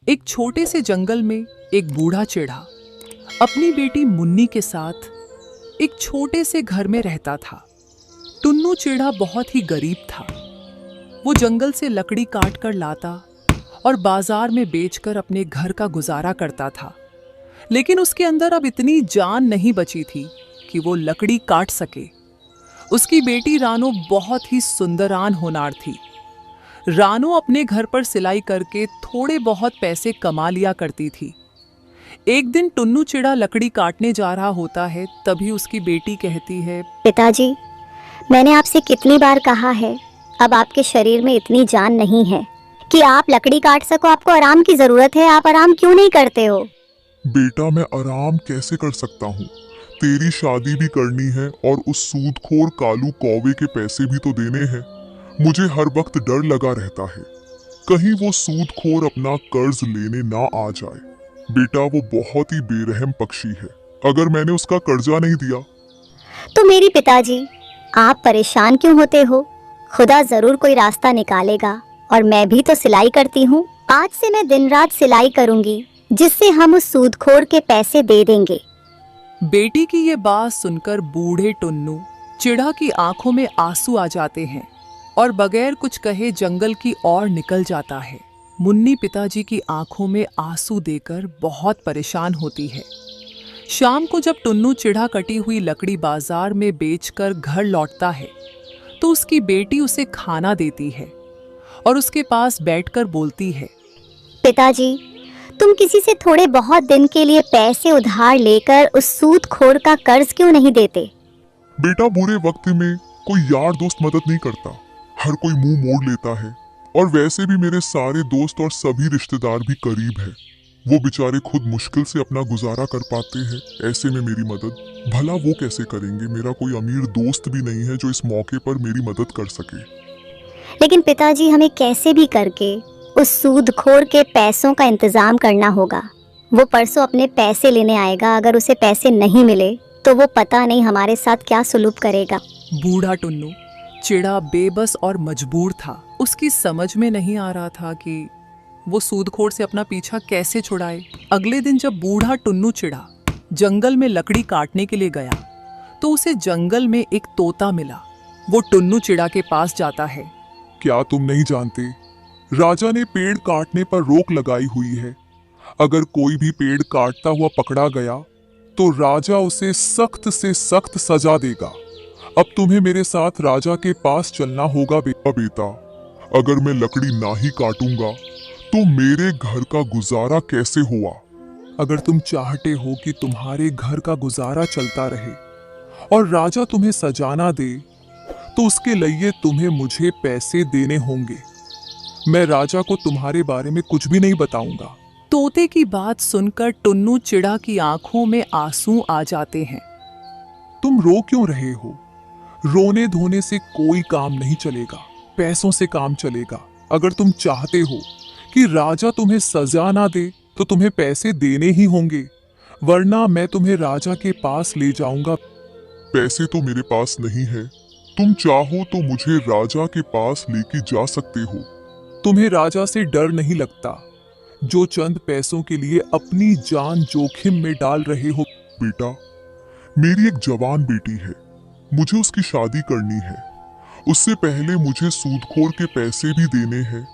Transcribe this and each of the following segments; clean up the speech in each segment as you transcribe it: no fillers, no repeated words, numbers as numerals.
एक छोटे से जंगल में एक बूढ़ा चिड़ा अपनी बेटी मुन्नी के साथ एक छोटे से घर में रहता था। टुन्नू चिड़ा बहुत ही गरीब था। वो जंगल से लकड़ी काट कर लाता और बाजार में बेचकर अपने घर का गुजारा करता था। लेकिन उसके अंदर अब इतनी जान नहीं बची थी कि वो लकड़ी काट सके। उसकी बेटी रानो बहुत ही सुंदरान होनार थी। रानो अपने घर पर सिलाई करके थोड़े बहुत पैसे कमा लिया करती थी। एक दिन टुन्नू चिड़ा लकड़ी काटने जा रहा होता है, तभी उसकी बेटी कहती है, पिताजी, मैंने आपसे कितनी बार कहा है, अब आपके शरीर में इतनी जान नहीं है कि आप लकड़ी काट सको। आपको आराम की जरूरत है, आप आराम क्यों नहीं करते हो? बेटा, मैं आराम कैसे कर सकता हूँ? तेरी शादी भी करनी है और उस सूदखोर कालू कौवे के पैसे भी तो देने हैं। मुझे हर वक्त डर लगा रहता है, कहीं वो सूदखोर अपना कर्ज लेने ना आ जाए। बेटा, वो बहुत ही बेरहम पक्षी है। अगर मैंने उसका कर्जा नहीं दिया तो मेरी पिताजी, आप परेशान क्यों होते हो? खुदा जरूर कोई रास्ता निकालेगा। और मैं भी तो सिलाई करती हूँ। आज से मैं दिन रात सिलाई करूंगी, जिससे हम उस सूदखोर के पैसे दे देंगे। बेटी की ये बात सुनकर बूढ़े टुन्नू चिड़ा की आंखों में आंसू आ जाते हैं और बगैर कुछ कहे जंगल की ओर निकल जाता है। मुन्नी पिताजी की आंखों में आंसू देकर बहुत परेशान होती है। शाम को जब टुन्नू चिड़ा कटी हुई लकड़ी बाजार में बेचकर घर लौटता है तो उसकी बेटी उसे खाना देती है और उसके पास बैठकर बोलती है, पिताजी, तुम किसी से थोड़े बहुत दिन के लिए पैसे उधार लेकर उस सूदखोर का कर्ज क्यों नहीं देते? बेटा, बुरे वक्त में कोई यार दोस्त मदद नहीं करता, हर कोई मुंह मोड़ लेता है। और वैसे भी मेरे सारे दोस्त और सभी रिश्तेदार भी करीब है। वो बेचारे खुद मुश्किल से अपना गुजारा कर पाते हैं, ऐसे में मेरी मदद भला वो कैसे करेंगे? मेरा कोई अमीर दोस्त भी नहीं है जो इस मौके पर मेरी मदद कर सके। लेकिन पिताजी, हमें कैसे भी करके उस सूदखोर के पैसों का इंतजाम करना होगा। वो परसों अपने पैसे लेने आएगा। अगर उसे पैसे नहीं मिले तो वो पता नहीं हमारे साथ क्या सुलूक करेगा। बूढ़ा टुन्नू चिड़ा बेबस और मजबूर था। उसकी समझ में नहीं आ रहा था कि वो सूदखोर से अपना पीछा कैसे छुड़ाए। अगले दिन जब बूढ़ा टुन्नू चिड़ा जंगल में लकड़ी काटने के लिए गया तो उसे जंगल में एक तोता मिला। वो टुन्नू चिड़ा के पास जाता है। क्या तुम नहीं जानते, राजा ने पेड़ काटने पर रोक लगाई हुई है। अगर कोई भी पेड़ काटता हुआ पकड़ा गया तो राजा उसे सख्त से सख्त सजा देगा। अब तुम्हें मेरे साथ राजा के पास चलना होगा। बेटा, अगर मैं लकड़ी ना ही काटूंगा तो मेरे घर का गुजारा कैसे हुआ? अगर तुम चाहते हो कि तुम्हारे घर का गुजारा चलता रहे और राजा तुम्हें सजाना दे तो उसके लिए तुम्हें मुझे पैसे देने होंगे। मैं राजा को तुम्हारे बारे में कुछ भी नहीं बताऊंगा। तोते की बात सुनकर टुन्नू चिड़ा की आंखों में आंसू आ जाते हैं। तुम रो क्यों रहे हो? रोने धोने से कोई काम नहीं चलेगा, पैसों से काम चलेगा। अगर तुम चाहते हो कि राजा तुम्हें सजा ना दे तो तुम्हें पैसे देने ही होंगे, वरना मैं तुम्हें राजा के पास ले जाऊंगा। पैसे तो मेरे पास नहीं है। तुम चाहो तो मुझे राजा के पास लेके जा सकते हो। तुम्हें राजा से डर नहीं लगता, जो चंद पैसों के लिए अपनी जान जोखिम में डाल रहे हो। बेटा, मेरी एक जवान बेटी है, मुझे उसकी शादी करनी है। उससे पहले मुझे सूदखोर के पैसे भी देने हैं,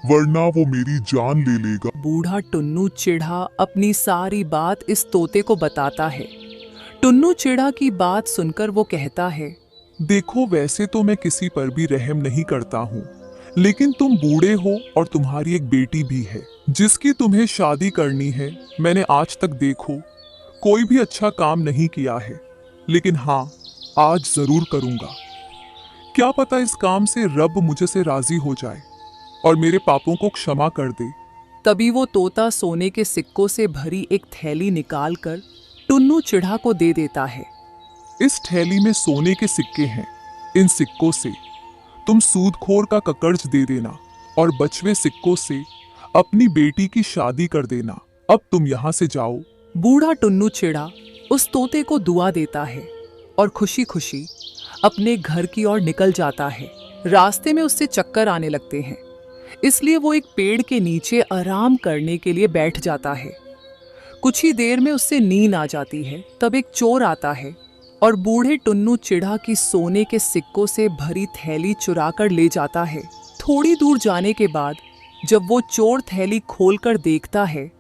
वरना वो मेरी जान ले लेगा। बूढ़ा टुन्नू चिड़ा अपनी सारी बात इस तोते को बताता है। टुन्नू चिड़ा की बात सुनकर वो कहता है, देखो, वैसे तो मैं किसी पर भी रहम नहीं करता हूँ, लेकिन तुम बूढ़े हो और तुम्हारी एक बेटी भी है जिसकी तुम्हें शादी करनी है। मैंने आज तक देखो कोई भी अच्छा काम नहीं किया है, लेकिन हाँ, आज जरूर करूंगा। क्या पता इस काम से रब मुझे से राजी हो जाए और मेरे पापों को क्षमा कर दे। तभी वो तोता सोने के सिक्कों से भरी एक थैली निकालकर टुन्नू चिड़ा को दे देता है। इस थैली में सोने के सिक्के हैं। इन सिक्कों से तुम सूदखोर का कर्ज दे देना और बचवे सिक्कों से अपनी बेटी की शादी कर देना। अब तुम यहाँ से जाओ। बूढ़ा टुन्नू चिड़ा उस तोते को दुआ देता है और खुशी खुशी अपने घर की ओर निकल जाता है। रास्ते में उससे चक्कर आने लगते हैं। इसलिए वो एक पेड़ के नीचे आराम करने के लिए बैठ जाता है। कुछ ही देर में उससे नींद आ जाती है। तब एक चोर आता है और बूढ़े टुन्नू चिढ़ा की सोने के सिक्कों से भरी थैली चुरा कर ले जाता है। थोड़ी दूर जाने के बाद जब वो चोर थैली खोलकर देखता है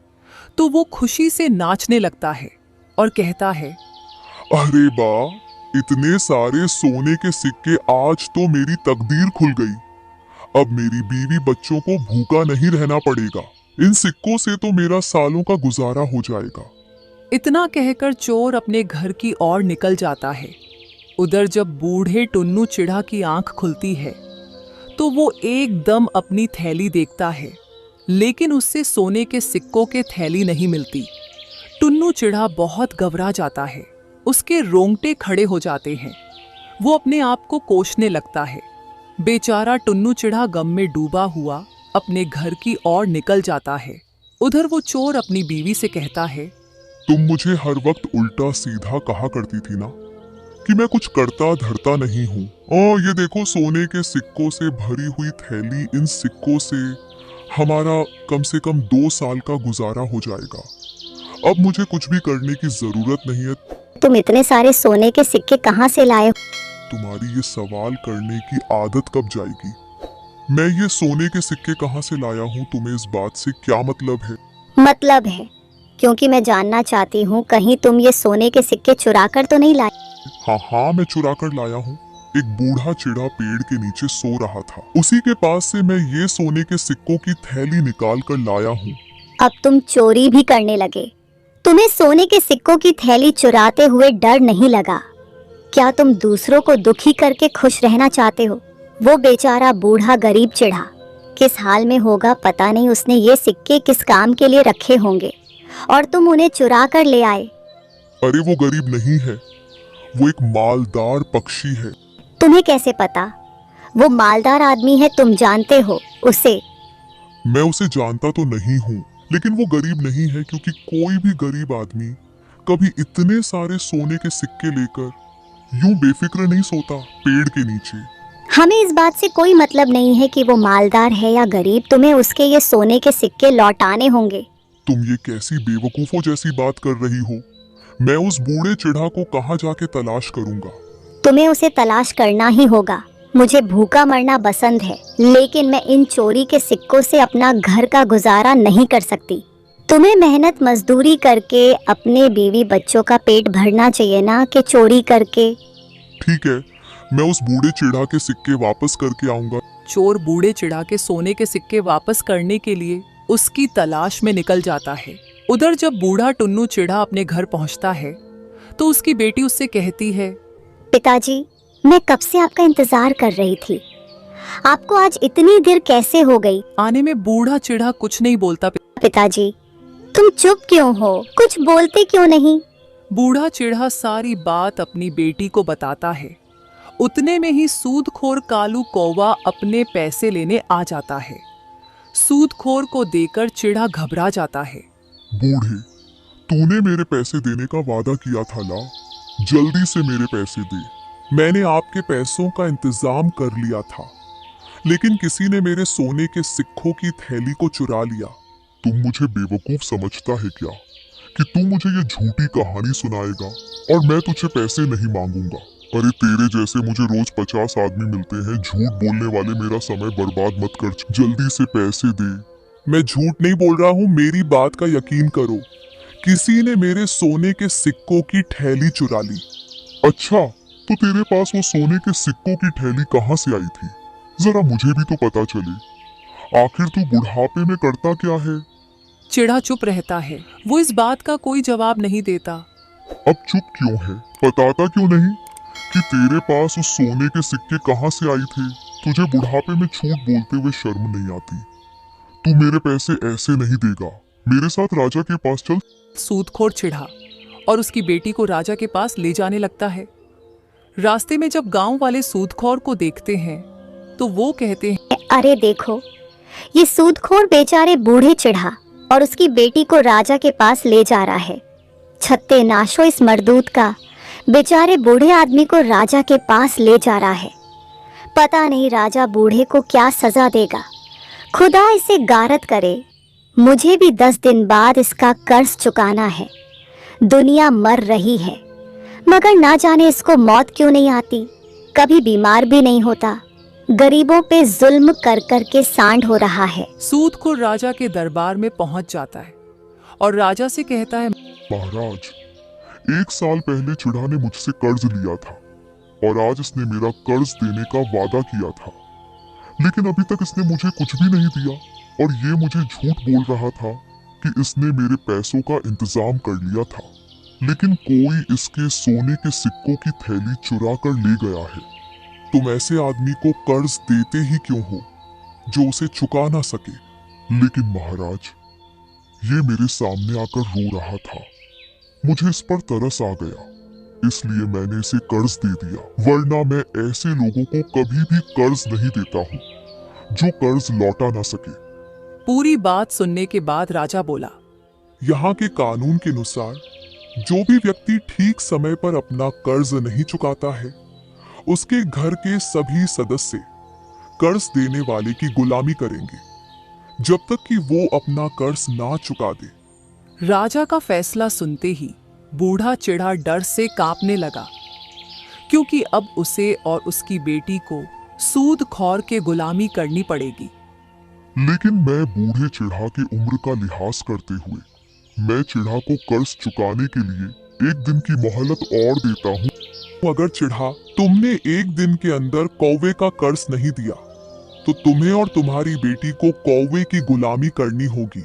तो वो खुशी से नाचने लगता है और कहता है, अरे वाह, इतने सारे सोने के सिक्के, आज तो मेरी तकदीर खुल गई। अब मेरी बीवी बच्चों को भूखा नहीं रहना पड़ेगा। इन सिक्कों से तो मेरा सालों का गुजारा हो जाएगा। इतना कहकर चोर अपने घर की ओर निकल जाता है। उधर जब बूढ़े टुन्नू चिढ़ा की आंख खुलती है तो वो एकदम अपनी थैली देखता है, लेकिन उससे सोने के सिक्कों के थैली नहीं मिलती। टुन्नू चिढ़ा बहुत घबरा जाता है। उसके रोंगटे खड़े हो जाते हैं। वो अपने आप को कोसने लगता है। बेचारा टुन्नू चिढ़ा गम में डूबा हुआ अपने घर की ओर निकल जाता है। उधर वो चोर अपनी बीवी से कहता है, तुम मुझे हर वक्त उल्टा सीधा कहा करती थी ना कि मैं कुछ करता धरता नहीं हूँ। ये देखो, सोने के सिक्कों से भरी हुई थैली, इन सिक्कों से हमारा कम से कम 2 साल का गुजारा हो जाएगा। अब मुझे कुछ भी करने की जरूरत नहीं है। तुम इतने सारे सोने के सिक्के कहाँ से लाए? तुम्हारी ये सवाल करने की आदत कब जाएगी? मैं ये सोने के सिक्के कहाँ से लाया हूँ, तुम्हें इस बात से क्या मतलब है? मतलब है, क्योंकि मैं जानना चाहती हूँ कहीं तुम ये सोने के सिक्के चुरा कर तो नहीं लाए? हाँ, मैं चुरा कर लाया हूँ। एक बूढ़ा चिढ़ा पेड़ के नीचे सो रहा था, उसी के पास से मैं ये सोने के सिक्कों की थैली निकाल कर लाया हूँ। अब तुम चोरी भी करने लगे। तुम्हें सोने के सिक्कों की थैली चुराते हुए डर नहीं लगा? क्या तुम दूसरों को दुखी करके खुश रहना चाहते हो? वो बेचारा बूढ़ा गरीब चिढ़ा किस हाल में होगा पता नहीं। उसने ये सिक्के किस काम के लिए रखे होंगे और तुम उन्हें चुरा कर ले आए। अरे वो गरीब नहीं है, वो एक मालदार पक्षी है। तुम्हें कैसे पता? वो मालदार आदमी है, तुम जानते हो उसे? मैं उसे जानता तो नहीं हूँ, लेकिन वो गरीब नहीं है, क्योंकि कोई भी गरीब आदमी कभी इतने सारे सोने के सिक्के लेकर यूं बेफिक्र नहीं सोता पेड़ के नीचे। हमें इस बात से कोई मतलब नहीं है कि वो मालदार है या गरीब। तुम्हें उसके ये सोने के सिक्के लौटाने होंगे। तुम ये कैसी बेवकूफों जैसी बात कर रही हो? मैं उस बूढ़े चिढ़ा को कहाँ जाके तलाश करूंगा? तुम्हें उसे तलाश करना ही होगा। मुझे भूखा मरना पसंद है, लेकिन मैं इन चोरी के सिक्कों से अपना घर का गुजारा नहीं कर सकती। तुम्हें मेहनत मजदूरी करके अपने बीवी बच्चों का पेट भरना चाहिए ना कि चोरी करके। ठीक है, मैं उस बूढ़े चिढ़ा के सिक्के वापस करके आऊंगा। चोर बूढ़े चिढ़ा के सोने के सिक्के वापस करने के लिए उसकी तलाश में निकल जाता है। उधर जब बूढ़ा टुन्नू चिढ़ा अपने घर पहुंचता है तो उसकी बेटी उससे कहती है, पिताजी, मैं कब से आपका इंतजार कर रही थी। आपको आज इतनी देर कैसे हो गई? आने में बूढ़ा चिढ़ा कुछ नहीं बोलता। पिताजी, तुम चुप क्यों हो? कुछ बोलते क्यों नहीं? बूढ़ा चिढ़ा सारी बात अपनी बेटी को बताता है। उतने में ही सूदखोर कालू कौवा अपने पैसे लेने आ जाता है। सूदखोर को देकर चिढ़ा घबरा जाता है। बूढ़े, तूने मेरे पैसे देने का वादा किया था ना, जल्दी से मेरे पैसे दे। मैंने आपके पैसों का इंतजाम कर लिया था, लेकिन किसी ने मेरे सोने के सिक्कों की थैली को चुरा लिया। तुम मुझे बेवकूफ समझता है क्या कि तू मुझे ये झूठी कहानी सुनाएगा और मैं तुझे पैसे नहीं मांगूंगा? अरे तेरे जैसे मुझे रोज 50 आदमी मिलते हैं। झूठ बोलने वाले, मेरा समय बर्बाद मत कर, जल्दी से पैसे दे। मैं झूठ नहीं बोल रहा हूँ, मेरी बात का यकीन करो। किसी ने मेरे सोने के सिक्कों की थैली चुरा ली। अच्छा, तो तेरे पास वो सोने के सिक्कों की थैली कहाँ से आई थी? जरा मुझे भी तो पता चले। आखिर तू बुढ़ापे में करता क्या है? चिढ़ा चुप रहता है। वो इस बात का कोई जवाब नहीं देता। अब चुप क्यों है? बताता क्यों नहीं कि तेरे पास उस सोने के सिक्के कहाँ से आए थे? तुझे बुढ़ापे में झूठ बोलते हुए शर्म नहीं आती? तू मेरे पैसे ऐसे नहीं देगा। मेरे साथ राजा के पास चल। सूदखोर चिढ़ा और उसकी बेटी को राजा के पास ले जाने लगता है। रास्ते में जब गांव वाले सूदखोर को देखते हैं तो वो कहते हैं, अरे देखो, ये सूदखोर बेचारे बूढ़े चिढ़ा और उसकी बेटी को राजा के पास ले जा रहा है। छत्ते नाशो इस मर्दूत का, बेचारे बूढ़े आदमी को राजा के पास ले जा रहा है। पता नहीं राजा बूढ़े को क्या सजा देगा। खुदा इसे गारत करे। मुझे भी 10 दिन बाद इसका कर्ज चुकाना है। दुनिया मर रही है, मगर ना जाने इसको मौत क्यों नहीं आती। कभी बीमार भी नहीं होता। गरीबों पे जुल्म कर कर के सांड हो रहा है। सूदखोर राजा के दरबार में पहुंच जाता है और राजा से कहता है, महाराज, 1 साल पहले चिढ़ा ने मुझसे कर्ज लिया था और आज इसने मेरा कर्ज देने का वादा किया था, लेकिन अभी तक इसने मुझे कुछ भी नहीं दिया और ये मुझे झूठ बोल रहा था कि इसने मेरे पैसों का इंतजाम कर लिया था, लेकिन कोई इसके सोने के सिक्कों की थैली चुरा कर ले गया है। तुम ऐसे आदमी को कर्ज देते ही क्यों हो जो उसे चुका ना सके? लेकिन महाराज, ये मेरे सामने आकर रो रहा था। मुझे इस पर तरस आ गया, इसलिए मैंने इसे कर्ज दे दिया, वरना मैं ऐसे लोगों को कभी भी कर्ज नहीं देता हूँ जो कर्ज लौटा ना सके। पूरी बात सुनने के बाद राजा बोला, यहाँ के कानून के अनुसार जो भी व्यक्ति ठीक समय पर अपना कर्ज नहीं चुकाता है, उसके घर के सभी सदस्य कर्ज देने वाले की गुलामी करेंगे जब तक कि वो अपना कर्ज ना चुका दे। राजा का फैसला सुनते ही बूढ़ा चिढ़ा डर से कांपने लगा, क्योंकि अब उसे और उसकी बेटी को सूदखोर के गुलामी करनी पड़ेगी। लेकिन मैं बूढ़े चिढ़ा की उम्र का लिहाज करते हुए मैं चिढ़ा को कर्ज चुकाने के लिए 1 दिन की मोहलत और देता हूँ। अगर चिढ़ा तुमने 1 दिन के अंदर कौवे का कर्ज नहीं दिया तो तुम्हें और तुम्हारी बेटी को कौवे की गुलामी करनी होगी।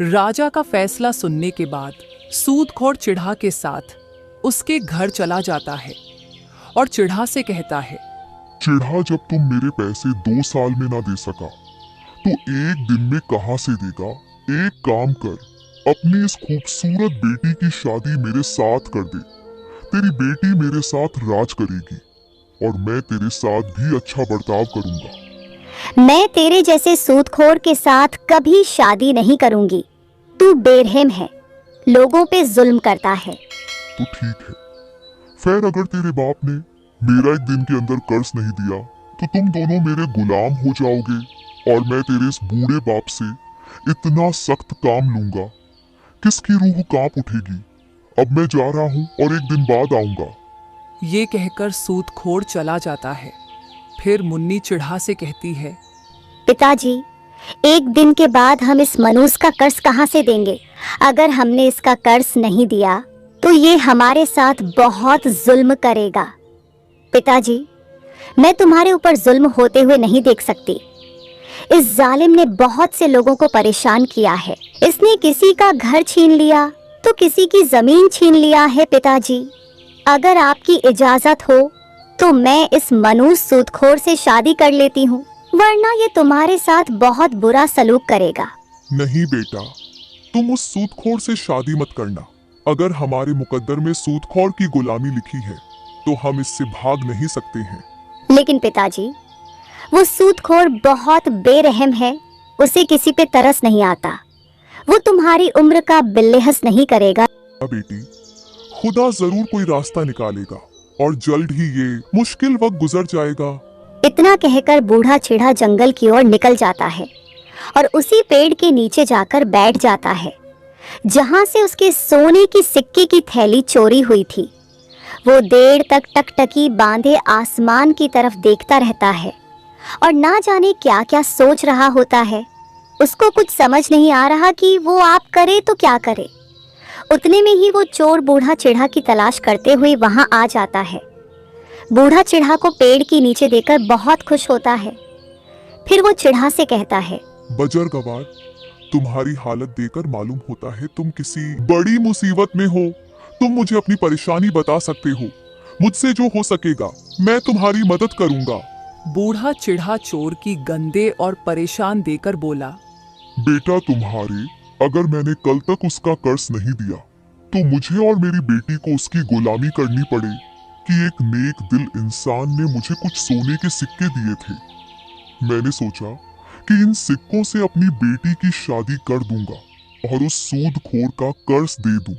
राजा का फैसला सुनने के बाद सूदखोर चिढ़ा के साथ उसके घर चला जाता है और चिढ़ा से कहता है, चिढ़ा, जब तुम मेरे पैसे 2 साल में ना दे सका तो 1 दिन में कहां से देगा? एक काम कर, अपनी इस खूबसूरत बेटी की शादी मेरे साथ कर दे। तेरी बेटी मेरे साथ राज करेगी और मैं तेरे साथ भी अच्छा बर्ताव करूंगा। मैं तेरे जैसे सूदखोर के साथ कभी शादी नहीं करूंगी। तू बेरहम है, लोगों पे जुल्म करता है। तो ठीक है, फिर अगर तेरे बाप ने मेरा 1 दिन के अंदर कर्ज नहीं दिया तो तुम दोनों मेरे गुलाम हो जाओगे और मैं तेरे इस बूढ़े बाप से इतना सख्त काम लूंगा, किसकी रूह कांप उठेगी। अब मैं जा रहा हूँ और 1 दिन बाद आऊंगा। ये कहकर सूदखोर चला जाता है। फिर मुन्नी चिढ़ा से कहती है, पिताजी, 1 दिन के बाद हम इस मनुष्य का कर्ज कहाँ से देंगे? अगर हमने इसका कर्ज नहीं दिया तो ये हमारे साथ बहुत जुल्म करेगा। पिताजी, मैं तुम्हारे ऊपर जुल्म होते हुए नहीं देख सकती। इस जालिम ने बहुत से लोगों को परेशान किया है। इसने किसी का घर छीन लिया तो किसी की जमीन छीन लिया है। पिताजी, अगर आपकी इजाजत हो तो मैं इस मनुष्य सूदखोर से शादी कर लेती हूँ, वरना ये तुम्हारे साथ बहुत बुरा सलूक करेगा। नहीं बेटा, तुम उस सूदखोर से शादी मत करना। अगर हमारे मुकद्दर में सूदखोर की गुलामी लिखी है तो हम इससे भाग नहीं सकते हैं। लेकिन पिताजी, वो सूदखोर बहुत बेरहम है, उसे किसी पे तरस नहीं आता। वो तुम्हारी उम्र का बिल्लेहस नहीं करेगा। बेटी, खुदा जरूर कोई रास्ता निकालेगा और जल्द ही ये मुश्किल वक्त गुजर जाएगा। इतना कहकर बूढ़ा चिढ़ा जंगल की ओर निकल जाता है और उसी पेड़ के नीचे जाकर बैठ जाता है जहां से उसके सोने की सिक्के की थैली चोरी हुई थी। वो देर तक टकटकी बांधे आसमान की तरफ देखता रहता है और ना जाने क्या क्या सोच रहा होता है। उसको कुछ समझ नहीं आ रहा कि वो आप करे तो क्या करे। उतने में ही वो चोर बूढ़ा चिढ़ा की तलाश करते हुए वहां आ जाता है। बूढ़ा चिढ़ा को पेड़ के नीचे देखकर बहुत खुश होता है। फिर वो चिढ़ा से कहता है, बजर गवार, तुम्हारी हालत देखकर मालूम होता है तुम किसी बड़ी मुसीबत में हो। तुम मुझे अपनी परेशानी बता सकते हो। मुझसे जो हो सकेगा मैं तुम्हारी मदद करूंगा। बूढ़ा चिढ़ा चोर की गंदे और परेशान देकर बोला, बेटा तुम्हारे, अगर मैंने कल तक उसका कर्ज नहीं दिया तो मुझे और मेरी बेटी को उसकी गुलामी करनी पड़े कि एक नेक दिल इंसान ने मुझे कुछ सोने के सिक्के दिए थे। मैंने सोचा कि इन सिक्कों से अपनी बेटी की शादी कर दूंगा और उस सूदखोर का कर्ज दे दूं,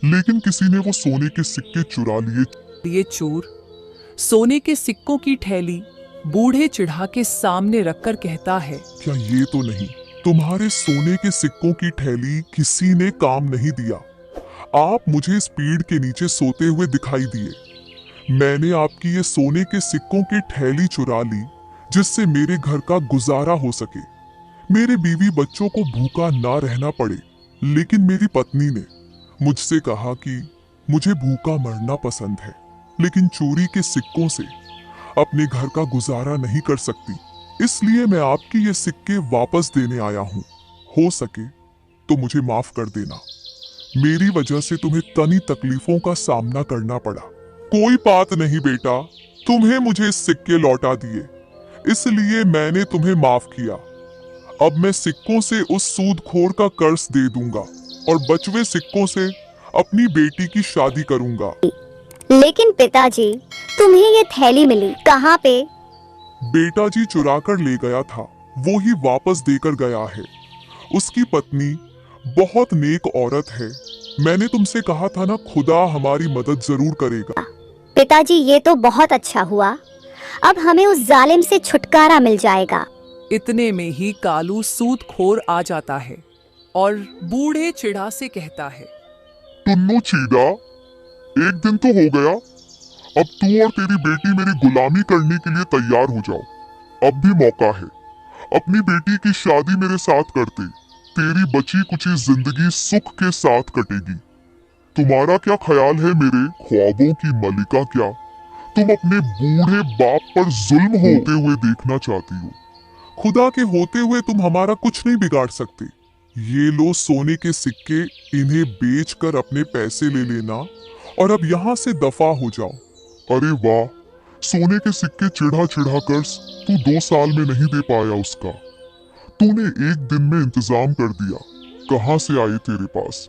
लेकिन किसी ने वो सोने के सिक्के चुरा लिए। ये चोर सोने के सिक्कों की थैली बूढ़े चिढ़ा के सामने रखकर कहता है, क्या ये तो नहीं तुम्हारे सोने के सिक्कों की थैली किसी ने काम नहीं दिया? आप मुझे इस पेड़ के नीचे सोते हुए दिखाई दिए। मैंने आपकी ये सोने के सिक्कों की थैली चुरा ली जिससे मेरे घर का गुजारा हो सके, मेरे बीवी बच्चों को भूखा ना रहना पड़े। लेकिन मेरी पत्नी ने मुझसे कहा कि मुझे भूखा मरना पसंद है, लेकिन चोरी के सिक्कों से अपने घर का गुजारा नहीं कर सकती, इसलिए मैं आपकी ये सिक्के वापस देने आया हूं। हो सके तो मुझे माफ कर देना, मेरी वजह से तुम्हें तनी तकलीफों का सामना करना पड़ा। कोई बात नहीं बेटा, तुम्हें मुझे सिक्के लौटा दिए, इसलिए मैंने तुम्हें माफ किया। अब मैं सिक्कों से उस सूदखोर का कर्ज दे दूंगा और बचवे सिक्कों से अपनी बेटी की शादी करूंगा। लेकिन पिताजी, तुम्हें ये थैली मिली कहाँ पे? बेटा जी चुरा कर ले गया था, वो ही वापस देकर गया है। उसकी पत्नी बहुत नेक औरत है। मैंने तुमसे कहा था ना, खुदा हमारी मदद जरूर करेगा। पिताजी, ये तो बहुत अच्छा हुआ, अब हमें उस जालिम से छुटकारा मिल जाएगा। इतने में ही कालू सूदखोर आ जाता है और बूढ़े चिढ़ा से कहता है, टुन्नू चीड़ा, एक दिन तो हो गया, अब तू और तेरी बेटी मेरी गुलामी करने के लिए तैयार हो जाओ। अब भी मौका है, अपनी बेटी की शादी मेरे साथ करते, तेरी बची कुची जिंदगी सुख के साथ कटेगी। तुम्हारा क्या ख्याल है मेरे ख्वाबों की मलिका? क्या तुम अपने बूढ़े बाप पर जुल्म होते हुए देखना चाहती हो? खुदा के होते हुए तुम हमारा कुछ नहीं बिगाड़ सकते। ये लो सोने के सिक्के, इन्हें बेचकर अपने पैसे ले लेना और अब यहाँ से दफा हो जाओ। अरे वाह, सोने के सिक्के चिढ़ा चिढ़ा कर तू 2 साल में नहीं दे पाया उसका, तूने एक दिन में इंतजाम कर दिया। कहाँ से आए तेरे पास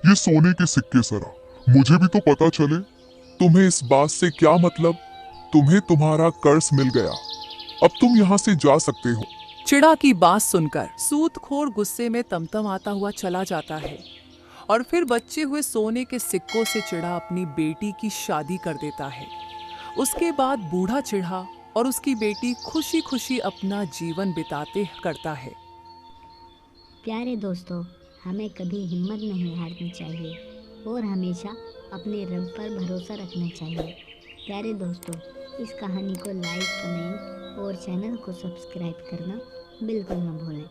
ये सोने के सिक्के? जरा मुझे भी तो पता चले। तुम्हें इस बात से क्या मतलब? तुम्हें तुम्हारा कर्ज मिल गया, अब तुम यहाँ से जा सकते हो। चिढ़ा की बात सुनकर सूदखोर गुस्से में तमतमाता हुआ चला जाता है और फिर बचे हुए सोने के सिक्कों से चिढ़ा अपनी बेटी की शादी कर देता है। उसके बाद बूढ़ा चिढ़ा और उसकी बेटी खुशी खुशी अपना जीवन बिताते करता है। प्यारे दोस्तों, हमें कभी हिम्मत नहीं हारनी चाहिए और हमेशा अपने रब पर भरोसा रखना चाहिए। प्यारे दोस्तों, इस कहानी को लाइक, कमेंट और चैनल को सब्सक्राइब करना बिल्कुल न भूलें।